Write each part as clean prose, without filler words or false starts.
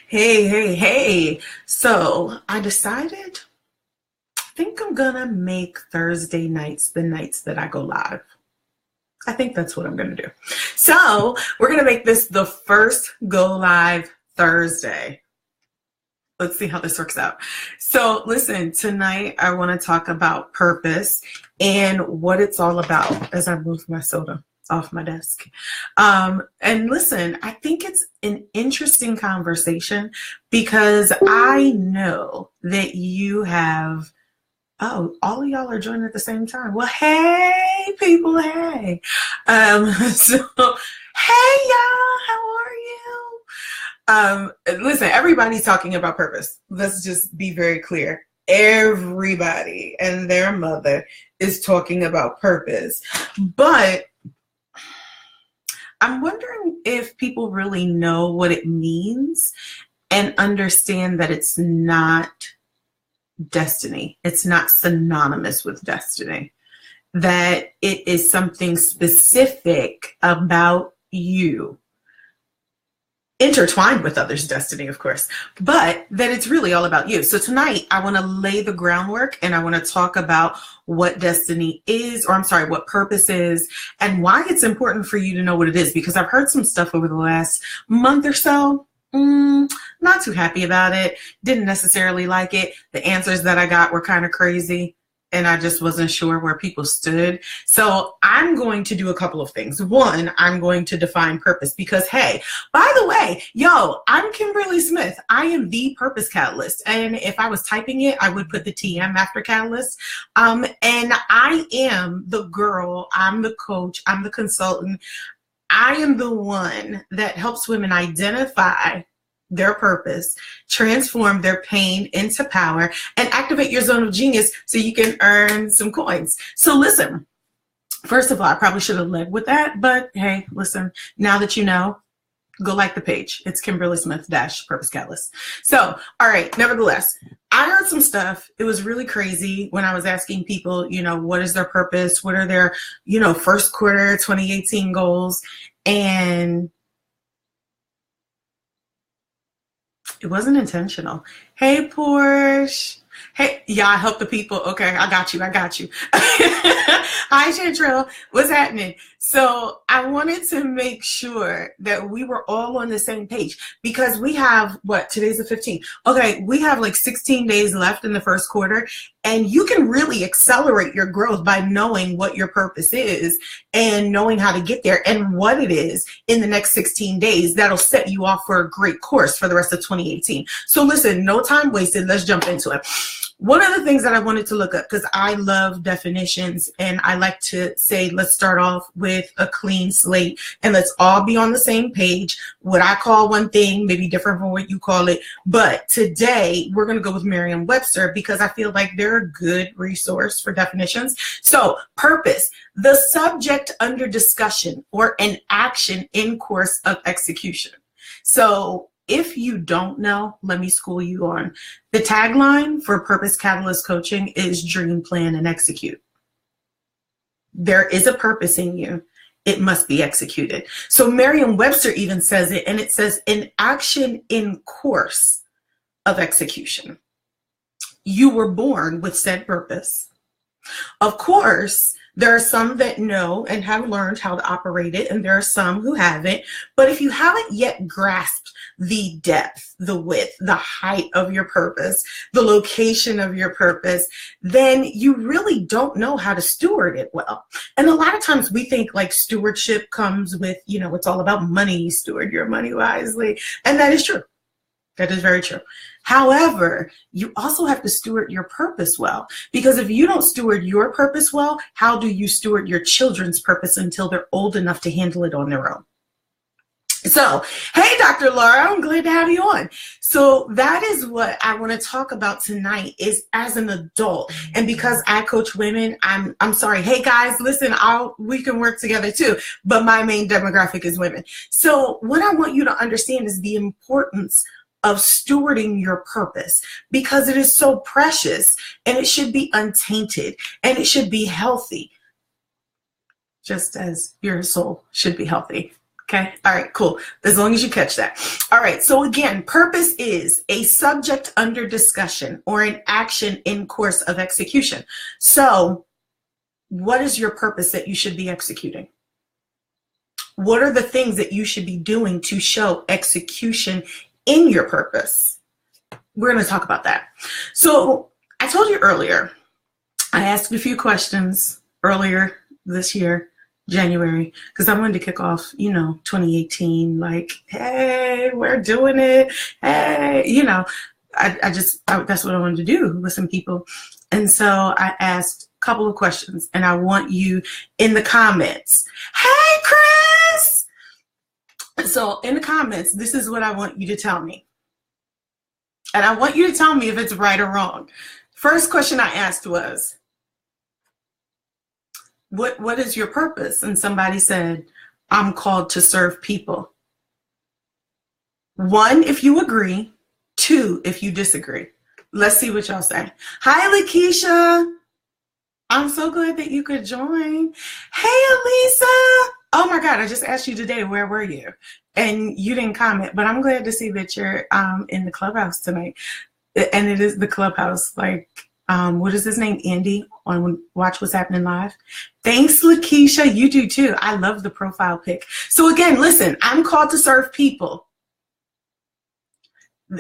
Hey. So I decided, I think I'm gonna make Thursday nights the nights that I go live. I think that's what I'm gonna do. So we're gonna make this the first go live Thursday. Let's see how this works out. So listen, tonight I want to talk about purpose and what it's all about as I move my soda off my desk. And listen, I think it's an interesting conversation because I know that you have, oh, all of y'all are joining at the same time. Well, hey, people, hey. So, hey, y'all, how are you? Listen, everybody's talking about purpose. Let's just be very clear. Everybody and their mother is talking about purpose. But I'm wondering if people really know what it means and understand that it's not destiny. It's not synonymous with destiny. That it is something specific about you, intertwined with others' destiny, of course, but that it's really all about you. So tonight, I want to lay the groundwork and I want to talk about what destiny is, or I'm sorry, what purpose is, and why it's important for you to know what it is, because I've heard some stuff over the last month or so. Not too happy about it. Didn't necessarily like it. The answers that I got were kind of crazy. And I just wasn't sure where people stood. So I'm going to do a couple of things. One, I'm going to define purpose because, hey, by the way, I'm Kimberly Smith. I am the Purpose Catalyst. And if I was typing it, I would put the TM after Catalyst. And I am the girl. I'm the coach. I'm the consultant. I am the one that helps women identify their purpose, transform their pain into power, and activate your zone of genius so you can earn some coins. So listen, first of all, I probably should have led with that, but hey, listen, now that you know, go like the page. It's Kimberly Smith - Purpose Catalyst. So, all right, nevertheless, I heard some stuff. It was really crazy when I was asking people, what is their purpose? What are their, first quarter 2018 goals? And it wasn't intentional. Hey, Porsche. Hey, I help the people. Okay, I got you. Hi, Chantrell. What's happening? So I wanted to make sure that we were all on the same page because we have, today's the 15th. Okay, we have like 16 days left in the first quarter, and you can really accelerate your growth by knowing what your purpose is and knowing how to get there and what it is in the next 16 days. That'll set you off for a great course for the rest of 2018. So listen, no time wasted. Let's jump into it. One of the things that I wanted to look up, because I love definitions and I like to say, let's start off with a clean slate and let's all be on the same page. What I call one thing may be different from what you call it. But today we're going to go with Merriam-Webster because I feel like they're a good resource for definitions. So purpose, the subject under discussion or an action in course of execution. So if you don't know, let me school you on. The tagline for Purpose Catalyst Coaching is dream, plan, and execute. There is a purpose in you. It must be executed. So Merriam-Webster even says it, and it says an action in course of execution. You were born with said purpose. Of course, there are some that know and have learned how to operate it, and there are some who haven't. But if you haven't yet grasped the depth, the width, the height of your purpose, the location of your purpose, then you really don't know how to steward it well. And a lot of times we think like stewardship comes with, it's all about money, steward your money wisely. And that is true. That is very true. However, you also have to steward your purpose well, because if you don't steward your purpose well, how do you steward your children's purpose until they're old enough to handle it on their own? So, hey, Dr. Laura, I'm glad to have you on. So that is what I want to talk about tonight is as an adult. And because I coach women, I'm sorry. Hey, guys, listen, we can work together too. But my main demographic is women. So what I want you to understand is the importance of stewarding your purpose, because it is so precious and it should be untainted and it should be healthy, just as your soul should be healthy. Okay. All right, cool. As long as you catch that. All right. So again, purpose is a subject under discussion or an action in course of execution. So what is your purpose that you should be executing? What are the things that you should be doing to show execution in your purpose? We're going to talk about that. So I told you earlier, I asked a few questions earlier this year, January, because I wanted to kick off, 2018, like, hey, we're doing it. Hey, that's what I wanted to do with some people. And so I asked a couple of questions, and I want you in the comments. Hey, Chris! So in the comments, this is what I want you to tell me. And I want you to tell me if it's right or wrong. First question I asked was, what is your purpose? And somebody said, I'm called to serve people. 1, if you agree. 2, if you disagree. Let's see what y'all say. Hi, Lakeisha. I'm so glad that you could join. Hey, Elisa. Oh my God, I just asked you today, where were you? And you didn't comment, but I'm glad to see that you're in the clubhouse tonight. And it is the clubhouse, like, what is his name? Andy on Watch What's Happening Live. Thanks, Lakeisha. You do too. I love the profile pic. So again, listen, I'm called to serve people.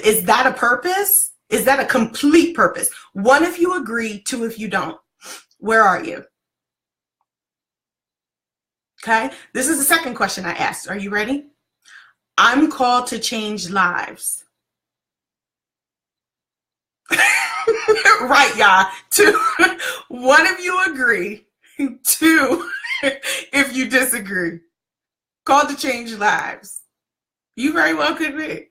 Is that a purpose? Is that a complete purpose? 1, if you agree. 2, if you don't. Where are you? Okay. This is the second question I asked. Are you ready? I'm called to change lives. Right, y'all. 2, 1 if you agree. 2 if you disagree. Called to change lives. You very well could be.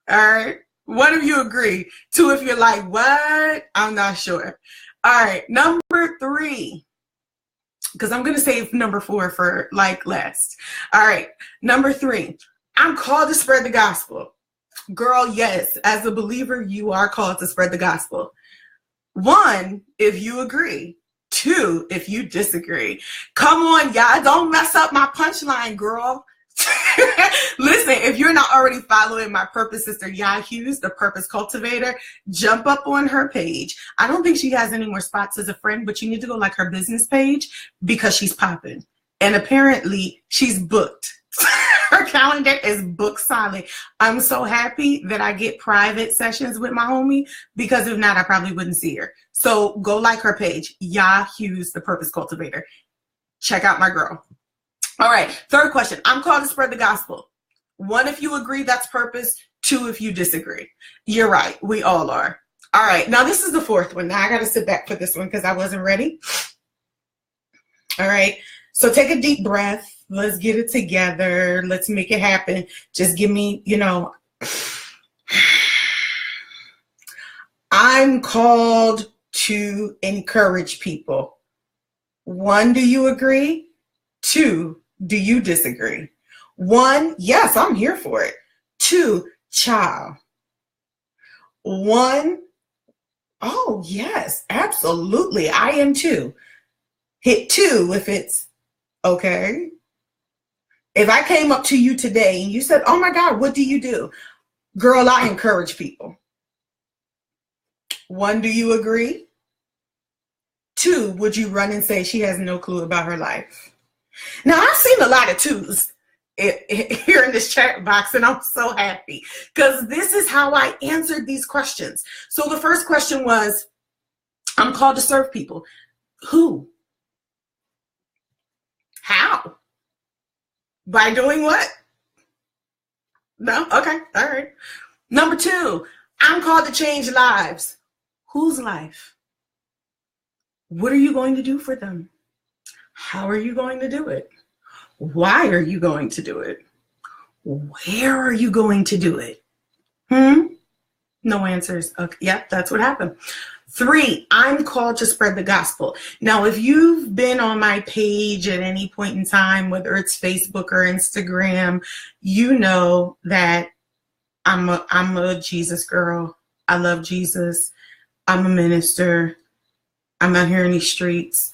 All right. 1 if you agree. 2 if you're like, what? I'm not sure. All right. Number 3. Because I'm going to save number 4 for like last. All right. Number 3. I'm called to spread the gospel. Girl, yes. As a believer, you are called to spread the gospel. 1, if you agree. 2, if you disagree. Come on, y'all. Don't mess up my punchline, girl. Listen, if you're not already following my purpose sister, Yah Hughes, the Purpose Cultivator, jump up on her page. I don't think she has any more spots as a friend, but you need to go like her business page because she's popping. And apparently she's booked. Her calendar is booked solid. I'm so happy that I get private sessions with my homie, because if not, I probably wouldn't see her. So go like her page, Yah Hughes, the Purpose Cultivator. Check out my girl. All right, third question. I'm called to spread the gospel. 1, if you agree, that's purpose. 2, if you disagree. You're right. We all are. All right, now this is the 4th one. Now I got to sit back for this one because I wasn't ready. All right, so take a deep breath. Let's get it together. Let's make it happen. Just give me, I'm called to encourage people. 1, do you agree? 2, do you disagree? 1, yes, I'm here for it. 2, child. 1, oh, yes, absolutely. I am too. Hit 2 if it's okay. If I came up to you today and you said, oh my God, what do you do? Girl, I encourage people. 1, do you agree? 2, would you run and say she has no clue about her life? Now, I've seen a lot of 2s here in this chat box, and I'm so happy because this is how I answered these questions. So the first question was, I'm called to serve people. Who? How? By doing what? No? Okay. All right. Number 2, I'm called to change lives. Whose life? What are you going to do for them? How are you going to do it? Why are you going to do it? Where are you going to do it? No answers. Okay. Yep, that's what happened. 3, I'm called to spread the gospel. Now, if you've been on my page at any point in time, whether it's Facebook or Instagram, you know that I'm a Jesus girl. I love Jesus. I'm a minister. I'm out here in these streets.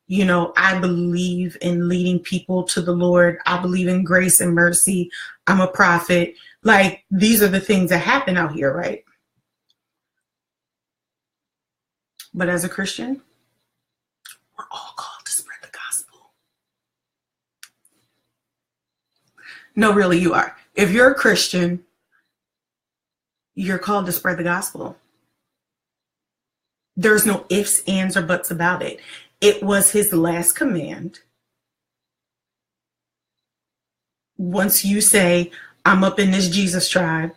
You know, I believe in leading people to the Lord. I believe in grace and mercy. I'm a prophet. Like, these are the things that happen out here, right? But as a Christian, we're all called to spread the gospel. No, really, you are. If you're a Christian, you're called to spread the gospel. There's no ifs, ands, or buts about it. It was his last command. Once you say, I'm up in this Jesus tribe,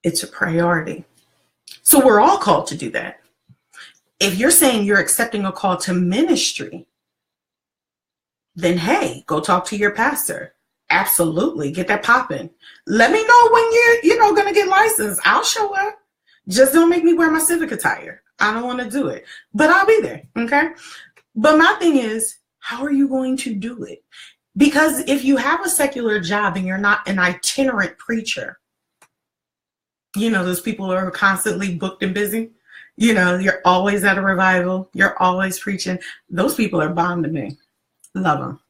it's a priority. So we're all called to do that. If you're saying you're accepting a call to ministry, then hey, go talk to your pastor. Absolutely. Get that popping. Let me know when you're, going to get licensed. I'll show up. Just don't make me wear my civic attire. I don't want to do it, but I'll be there. Okay. But my thing is, how are you going to do it? Because if you have a secular job and you're not an itinerant preacher, those people who are constantly booked and busy, you're always at a revival. You're always preaching. Those people are bomb to me. Love them.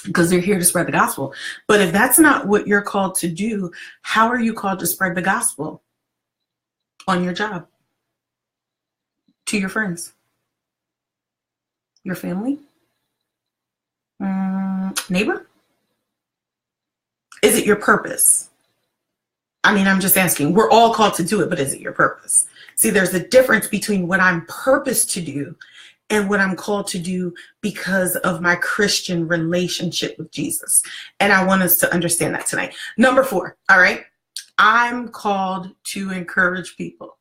Because they're here to spread the gospel. But if that's not what you're called to do, how are you called to spread the gospel? On your job, to your friends, your family, neighbor? Is it your purpose? I mean, I'm just asking. We're all called to do it, but is it your purpose? See, there's a difference between what I'm purposed to do and what I'm called to do because of my Christian relationship with Jesus. And I want us to understand that tonight. Number 4, all right? I'm called to encourage people.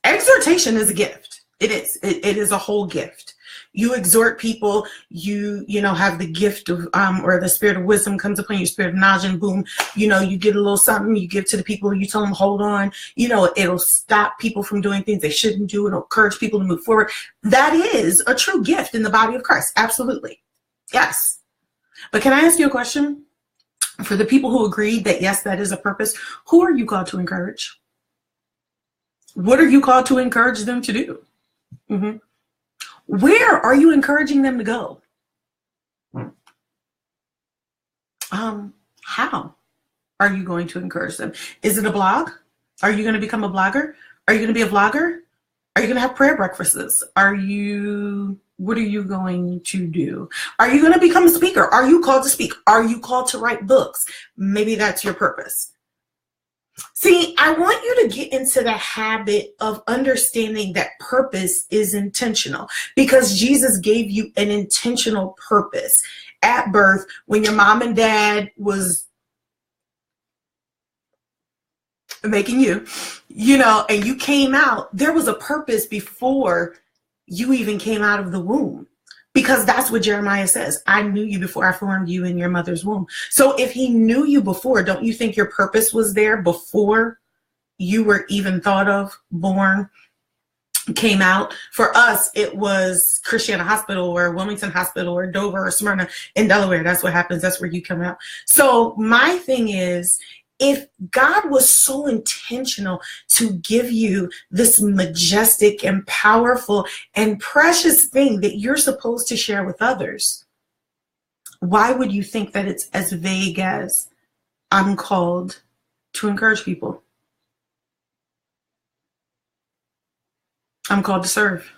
Exhortation is a gift. It is. It is a whole gift. You exhort people, you have the gift of, or the spirit of wisdom comes upon you, spirit of knowledge, and boom, you get a little something, you give to the people, you tell them, hold on, it'll stop people from doing things they shouldn't do. It'll encourage people to move forward. That is a true gift in the body of Christ. Absolutely. Yes. But can I ask you a question? For the people who agreed that, yes, that is a purpose, who are you called to encourage? What are you called to encourage them to do? Mm-hmm. Where are you encouraging them to go? How are you going to encourage them? Is it a blog? Are you going to become a blogger? Are you going to be a vlogger? Are you going to have prayer breakfasts? What are you going to do? Are you going to become a speaker? Are you called to speak? Are you called to write books? Maybe that's your purpose. See, I want you to get into the habit of understanding that purpose is intentional, because Jesus gave you an intentional purpose at birth. When your mom and dad was making you, and you came out, there was a purpose before you even came out of the womb. Because that's what Jeremiah says. I knew you before I formed you in your mother's womb. So if he knew you before, don't you think your purpose was there before you were even thought of, born, came out? For us, it was Christiana Hospital or Wilmington Hospital or Dover or Smyrna in Delaware. That's what happens. That's where you come out. So my thing is, if God was so intentional to give you this majestic and powerful and precious thing that you're supposed to share with others, why would you think that it's as vague as I'm called to encourage people? I'm called to serve.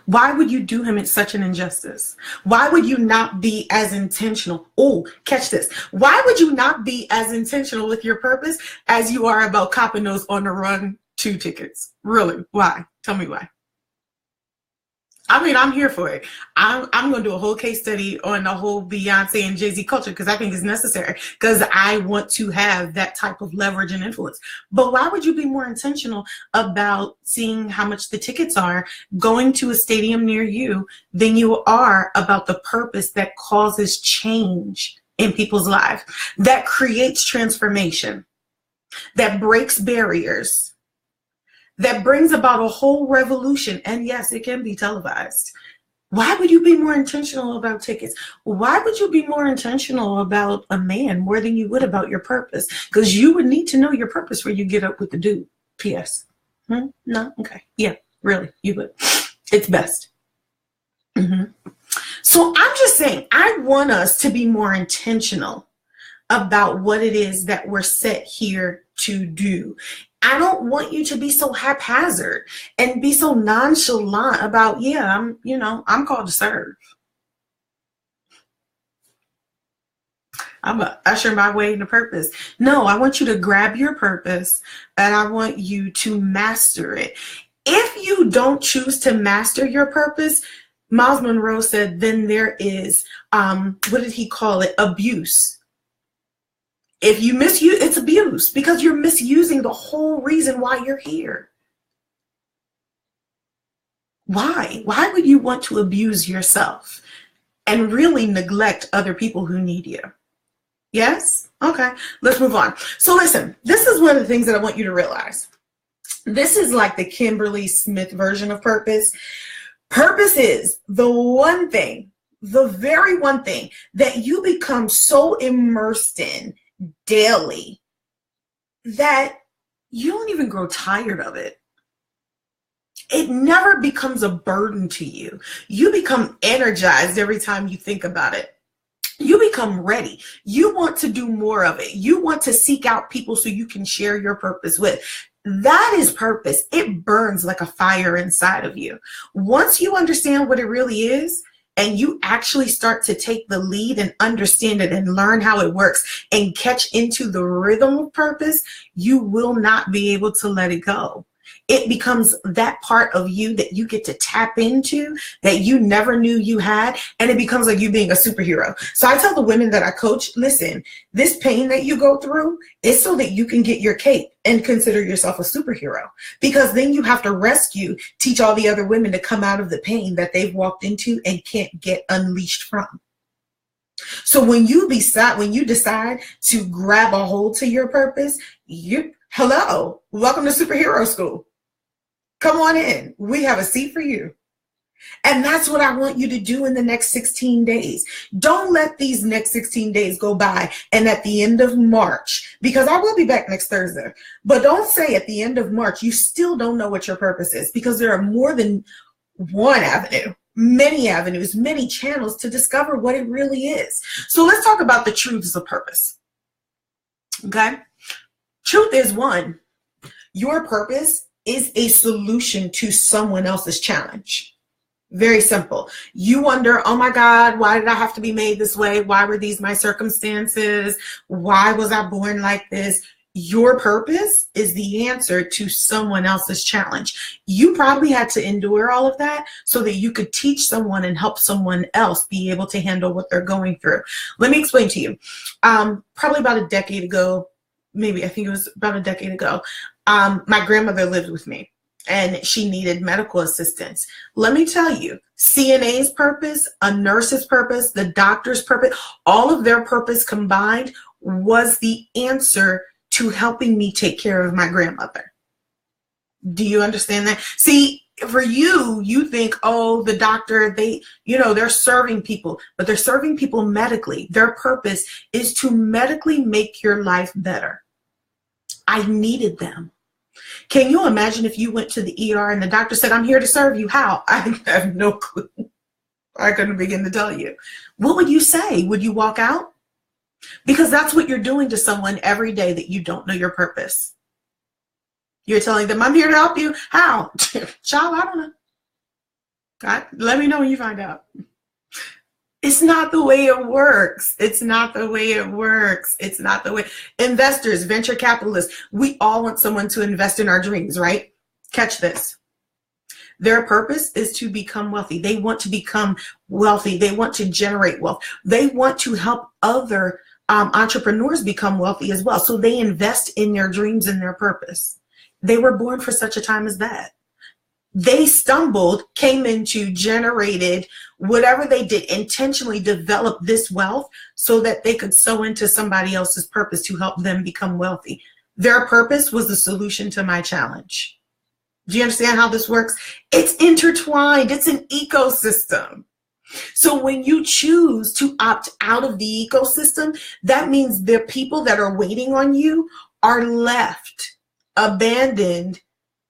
Why would you do him such an injustice? Why would you not be as intentional? Oh, catch this. Why would you not be as intentional with your purpose as you are about copping those On the Run 2 tickets? Really? Why? Tell me why. I mean, I'm here for it. I'm going to do a whole case study on the whole Beyonce and Jay-Z culture because I think it's necessary, because I want to have that type of leverage and influence. But why would you be more intentional about seeing how much the tickets are, going to a stadium near you, than you are about the purpose that causes change in people's lives, that creates transformation, that breaks barriers, that brings about a whole revolution? And yes, it can be televised. Why would you be more intentional about tickets? Why would you be more intentional about a man more than you would about your purpose? Because you would need to know your purpose where you get up with the dude. P.S. No? Okay. Yeah, really, you would. It's best. Mhm. So I'm just saying, I want us to be more intentional about what it is that we're set here to do. I don't want you to be so haphazard and be so nonchalant about, yeah, I'm called to serve. I'm a usher my way into purpose. No, I want you to grab your purpose and I want you to master it. If you don't choose to master your purpose, Miles Monroe said, then there is, what did he call it? Abuse. If you misuse, it's abuse because you're misusing the whole reason why you're here. Why? Why would you want to abuse yourself and really neglect other people who need you? Yes? Okay, let's move on. So listen, this is one of the things that I want you to realize. This is like the Kimberly Smith version of purpose. Purpose is the one thing, the very one thing that you become so immersed in daily that you don't even grow tired of it. It never becomes a burden to you. You become energized every time you think about it. You become ready. You want to do more of it. You want to seek out people so you can share your purpose with. That is purpose. It burns like a fire inside of you. Once you understand what it really is, and you actually start to take the lead and understand it and learn how it works and catch into the rhythm of purpose, you will not be able to let it go. It becomes that part of you that you get to tap into that you never knew you had, and it becomes like you being a superhero. So I tell the women that I coach, listen, this pain that you go through is so that you can get your cape and consider yourself a superhero, because then you have to teach all the other women to come out of the pain that they've walked into and can't get unleashed from. So when you decide to grab a hold to your purpose, hello, welcome to Superhero School. Come on in. We have a seat for you. And that's what I want you to do in the next 16 days. Don't let these next 16 days go by and at the end of March, because I will be back next Thursday, but don't say at the end of March you still don't know what your purpose is, because there are more than one avenue, many avenues, many channels to discover what it really is. So let's talk about the truths of purpose. Okay? Truth is, one, your purpose is a solution to someone else's challenge. Very simple. You wonder, oh my God, why did I have to be made this way? Why were these my circumstances? Why was I born like this? Your purpose is the answer to someone else's challenge. You probably had to endure all of that so that you could teach someone and help someone else be able to handle what they're going through. Let me explain to you. Probably about a decade ago, maybe, I think it was about a decade ago, my grandmother lived with me and she needed medical assistance. Let me tell you, CNA's purpose, a nurse's purpose, the doctor's purpose, all of their purpose combined was the answer to helping me take care of my grandmother. Do you understand that? See, for you think, oh, the doctor, they're serving people, but they're serving people medically. Their purpose is to medically make your life better. I needed them. Can you imagine if you went to the ER and the doctor said, I'm here to serve you? How? I have no clue. I couldn't begin to tell you. What would you say? Would you walk out? Because that's what you're doing to someone every day that you don't know your purpose. You're telling them, I'm here to help you. How? Child, I don't know. God, let me know when you find out. It's not the way it works. It's not the way it works. It's not the way. Investors, venture capitalists, we all want someone to invest in our dreams, right? Catch this. Their purpose is to become wealthy. They want to become wealthy. They want to generate wealth. They want to help other entrepreneurs become wealthy as well. So they invest in their dreams and their purpose. They were born for such a time as that. They stumbled, came into, generated, whatever they did, intentionally developed this wealth so that they could sow into somebody else's purpose to help them become wealthy. Their purpose was the solution to my challenge. Do you understand how this works? It's intertwined. It's an ecosystem. So when you choose to opt out of the ecosystem, that means the people that are waiting on you are left, abandoned,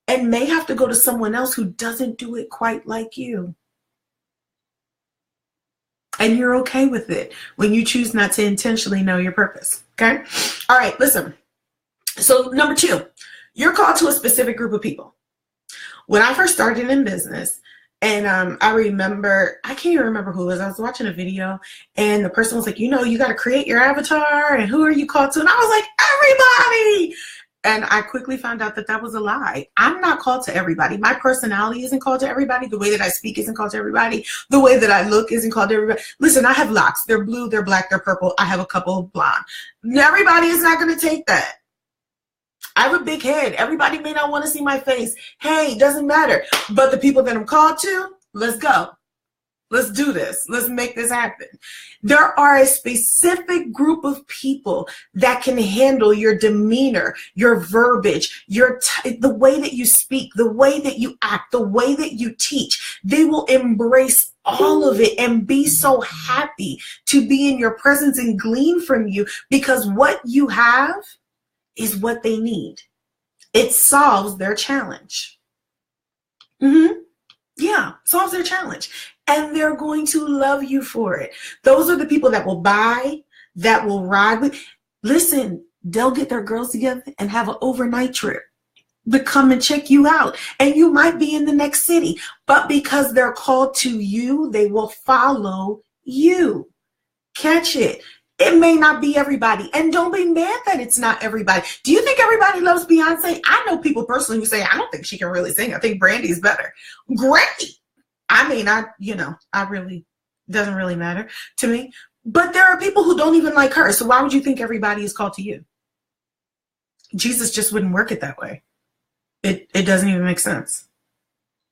and may have to go to someone else who doesn't do it quite like you. And you're okay with it when you choose not to intentionally know your purpose. Okay. All right. Listen. So number 2, you're called to a specific group of people. When I first started in business, and I remember, I can't even remember who it was. I was watching a video and the person was like, you got to create your avatar, and who are you called to? And I was like, everybody. And I quickly found out that that was a lie. I'm not called to everybody. My personality isn't called to everybody. The way that I speak isn't called to everybody. The way that I look isn't called to everybody. Listen, I have locks. They're blue, they're black, they're purple. I have a couple of blonde. Everybody is not going to take that. I have a big head. Everybody may not want to see my face. Hey, it doesn't matter. But the people that I'm called to, let's go. Let's do this. Let's make this happen. There are a specific group of people that can handle your demeanor, your verbiage, the way that you speak, the way that you act, the way that you teach. They will embrace all of it and be so happy to be in your presence and glean from you, because what you have is what they need. It solves their challenge. Yeah, solves their challenge. And they're going to love you for it. Those are the people that will buy, that will ride with. Listen, they'll get their girls together and have an overnight trip to come and check you out. And you might be in the next city, but because they're called to you, they will follow you. Catch it. It may not be everybody. And don't be mad that it's not everybody. Do you think everybody loves Beyonce? I know people personally who say, I don't think she can really sing. I think Brandy's better. Great. I mean, I really, doesn't really matter to me. But there are people who don't even like her. So why would you think everybody is called to you? Jesus just wouldn't work it that way. It doesn't even make sense.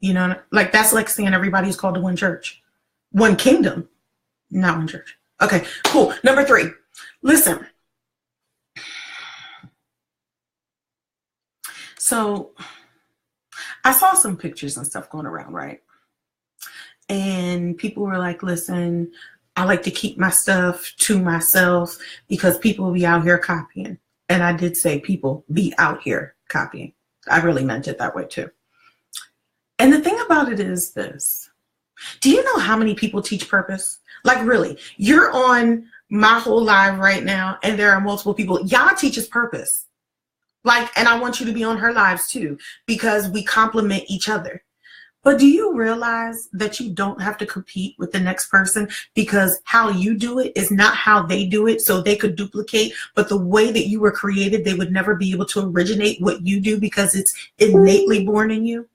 Like that's like saying everybody's called to one church, one kingdom, not one church. Okay, cool. Number 3, listen. So I saw some pictures and stuff going around, right? And people were like, listen, I like to keep my stuff to myself because people will be out here copying. And I did say people be out here copying. I really meant it that way too. And the thing about it is this. Do you know how many people teach purpose? Like really, you're on my whole live right now and there are multiple people. Yah teaches purpose. And I want you to be on her lives too, because we complement each other. But do you realize that you don't have to compete with the next person, because how you do it is not how they do it, so they could duplicate, but the way that you were created, they would never be able to originate what you do because it's innately born in you?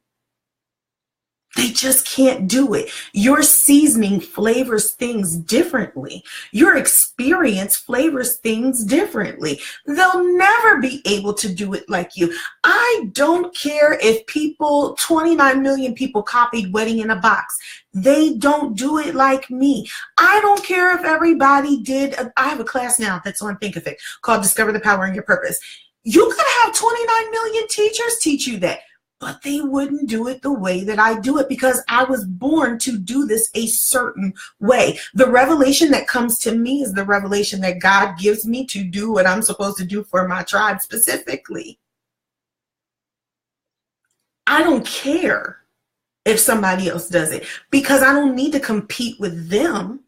They just can't do it. Your seasoning flavors things differently. Your experience flavors things differently. They'll never be able to do it like you. I don't care if 29 million people copied Wedding in a Box. They don't do it like me. I don't care if everybody did. I have a class now that's on Thinkific called Discover the Power in Your Purpose. You could have 29 million teachers teach you that. But they wouldn't do it the way that I do it because I was born to do this a certain way. The revelation that comes to me is the revelation that God gives me to do what I'm supposed to do for my tribe specifically. I don't care if somebody else does it because I don't need to compete with them.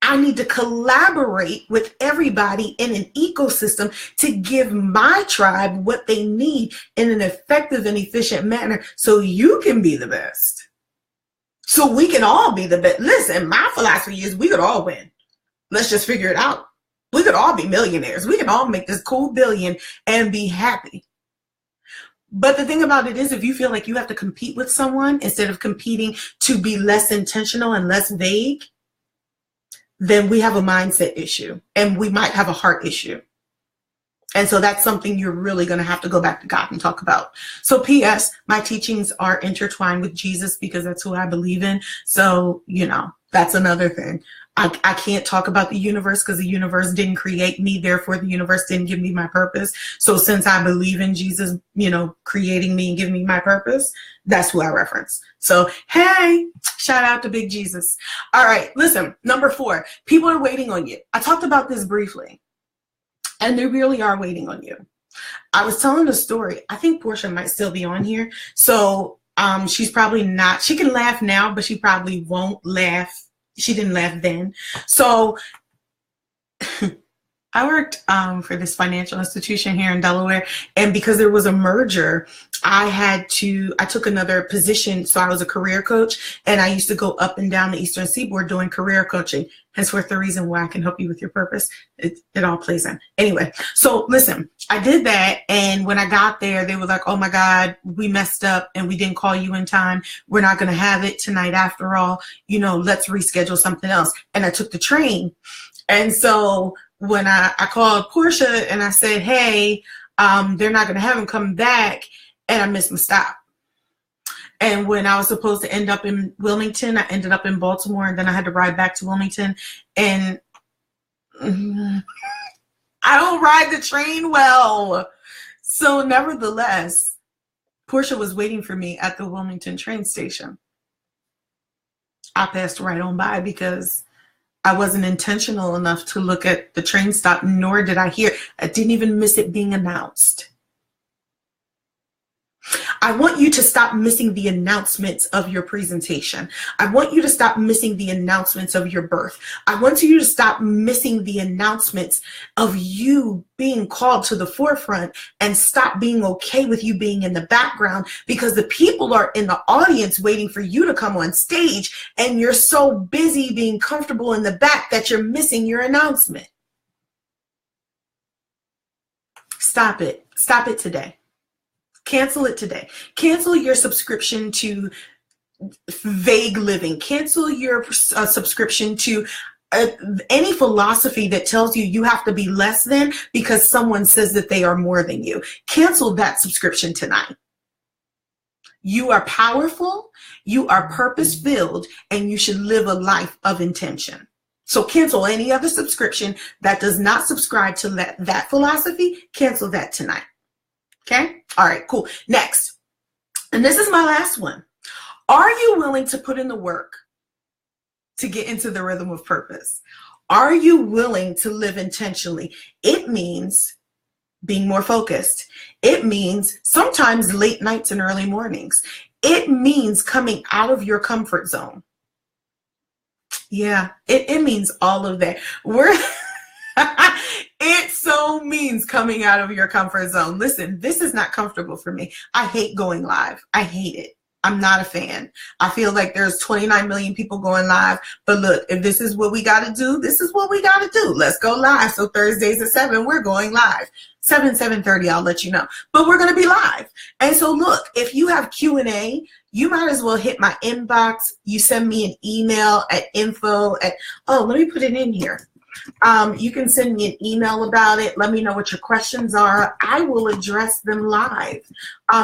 I need to collaborate with everybody in an ecosystem to give my tribe what they need in an effective and efficient manner so you can be the best. So we can all be the best. Listen, my philosophy is we could all win. Let's just figure it out. We could all be millionaires. We can all make this cool billion and be happy. But the thing about it is, if you feel like you have to compete with someone instead of competing to be less intentional and less vague, then we have a mindset issue and we might have a heart issue. And so that's something you're really going to have to go back to God and talk about. So P.S., my teachings are intertwined with Jesus because that's who I believe in. So, that's another thing. I can't talk about the universe because the universe didn't create me. Therefore, the universe didn't give me my purpose. So since I believe in Jesus, creating me and giving me my purpose, that's who I reference. So, hey, shout out to Big Jesus. All right, listen, number 4, people are waiting on you. I talked about this briefly, and they really are waiting on you. I was telling a story. I think Portia might still be on here. So she's probably not. She can laugh now, but she probably won't laugh She didn't laugh then. So I worked for this financial institution here in Delaware, and because there was a merger, I took another position. So I was a career coach, and I used to go up and down the Eastern Seaboard doing career coaching. Henceforth, the reason why I can help you with your purpose. It all plays in. Anyway, so listen, I did that, and when I got there, they were like, oh my God, we messed up and we didn't call you in time. We're not going to have it tonight after all. Let's reschedule something else. And I took the train. And so when I called Portia and I said, hey, they're not going to have him come back, and I missed my stop. And when I was supposed to end up in Wilmington, I ended up in Baltimore, and then I had to ride back to Wilmington. And I don't ride the train well. So nevertheless, Portia was waiting for me at the Wilmington train station. I passed right on by because I wasn't intentional enough to look at the train stop, nor did I hear. I didn't even miss it being announced. I want you to stop missing the announcements of your presentation. I want you to stop missing the announcements of your birth. I want you to stop missing the announcements of you being called to the forefront, and stop being okay with you being in the background, because the people are in the audience waiting for you to come on stage, and you're so busy being comfortable in the back that you're missing your announcement. Stop it. Stop it today. Cancel it today. Cancel your subscription to vague living. Cancel your subscription to any philosophy that tells you you have to be less than because someone says that they are more than you. Cancel that subscription tonight. You are powerful, you are purpose-filled, and you should live a life of intention. So cancel any other subscription that does not subscribe to that philosophy. Cancel that tonight. Okay? All right, cool. Next, and this is my last one. Are you willing to put in the work to get into the rhythm of purpose? Are you willing to live intentionally? It means being more focused. It means sometimes late nights and early mornings. It means coming out of your comfort zone. Yeah, it means all of that. It so means coming out of your comfort zone. Listen, this is not comfortable for me. I hate going live. I hate it. I'm not a fan. I feel like there's 29 million people going live. But look, if this is what we got to do, this is what we got to do. Let's go live. So Thursdays at 7, we're going live. 7:30, I'll let you know. But we're going to be live. And so look, if you have Q&A, you might as well hit my inbox. You send me an email at let me put it in here. You can send me an email about it. Let me know what your questions are. I will address them live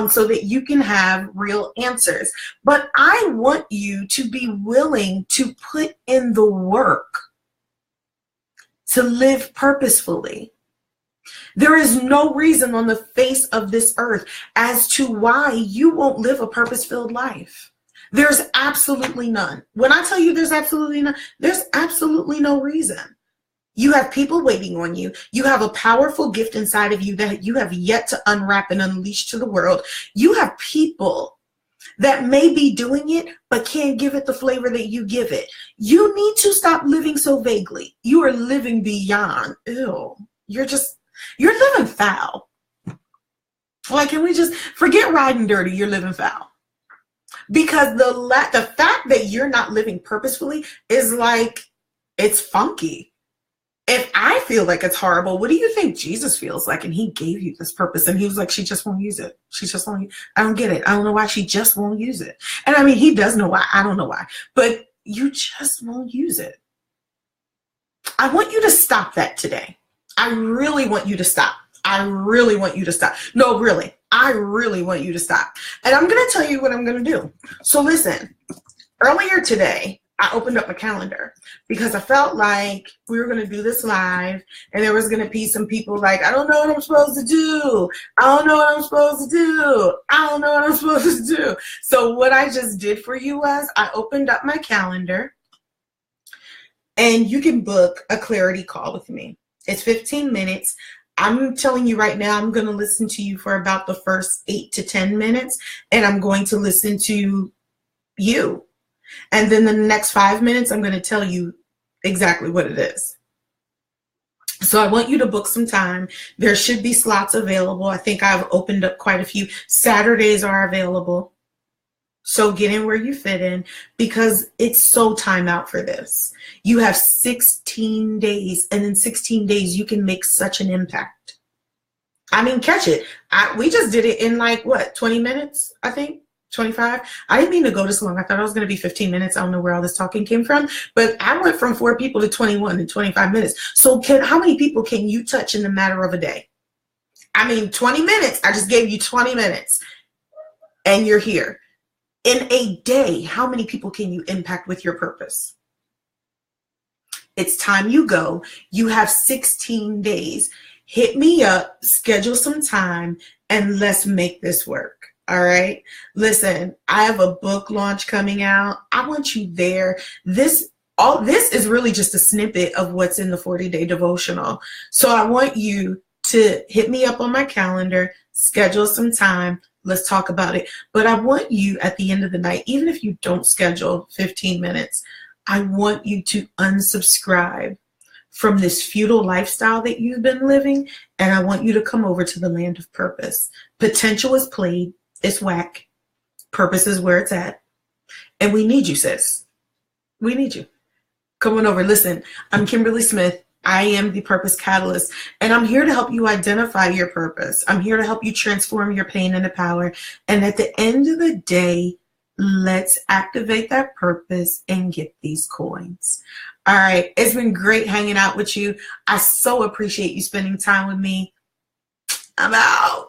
so that you can have real answers. But I want you to be willing to put in the work to live purposefully. There is no reason on the face of this earth as to why you won't live a purpose-filled life. There's absolutely none. When I tell you there's absolutely none, there's absolutely no reason. You have people waiting on you. You have a powerful gift inside of you that you have yet to unwrap and unleash to the world. You have people that may be doing it, but can't give it the flavor that you give it. You need to stop living so vaguely. You are living beyond. Ew. You're living foul. Like, can we just forget riding dirty? You're living foul. Because the fact that you're not living purposefully is like, it's funky. If I feel like it's horrible, what do you think Jesus feels like? And he gave you this purpose. And he was like, she just won't use it. She just won't. I don't get it. I don't know why she just won't use it. And I mean, he does know why. I don't know why. But you just won't use it. I want you to stop that today. I really want you to stop. I really want you to stop. No, really. I really want you to stop. And I'm going to tell you what I'm going to do. So listen, earlier today, I opened up my calendar because I felt like we were going to do this live and there was going to be some people like, I don't know what I'm supposed to do. I don't know what I'm supposed to do. I don't know what I'm supposed to do. So what I just did for you was I opened up my calendar and you can book a clarity call with me. It's 15 minutes. I'm telling you right now, I'm going to listen to you for about the first 8 to 10 minutes and I'm going to listen to you. And then the next 5 minutes, I'm going to tell you exactly what it is. So I want you to book some time. There should be slots available. I think I've opened up quite a few. Saturdays are available. So get in where you fit in, because it's so time out for this. You have 16 days, and in 16 days, you can make such an impact. I mean, catch it. We just did it in like, what, 20 minutes, I think? 25? I didn't mean to go this long. I thought it was going to be 15 minutes. I don't know where all this talking came from, but I went from 4 people to 21 in 25 minutes. So how many people can you touch in the matter of a day? I mean, 20 minutes. I just gave you 20 minutes, and you're here. In a day, how many people can you impact with your purpose? It's time you go. You have 16 days. Hit me up, schedule some time, and let's make this work. All right. Listen, I have a book launch coming out. I want you there. All this is really just a snippet of what's in the 40-day devotional. So I want you to hit me up on my calendar, schedule some time. Let's talk about it. But I want you at the end of the night, even if you don't schedule 15 minutes, I want you to unsubscribe from this futile lifestyle that you've been living. And I want you to come over to the land of purpose. Potential is played. It's whack. Purpose is where it's at. And we need you, sis. We need you. Come on over. Listen, I'm Kimberly Smith. I am the Purpose Catalyst, and I'm here to help you identify your purpose. I'm here to help you transform your pain into power. And at the end of the day, let's activate that purpose and get these coins. All right. It's been great hanging out with you. I so appreciate you spending time with me. I'm out.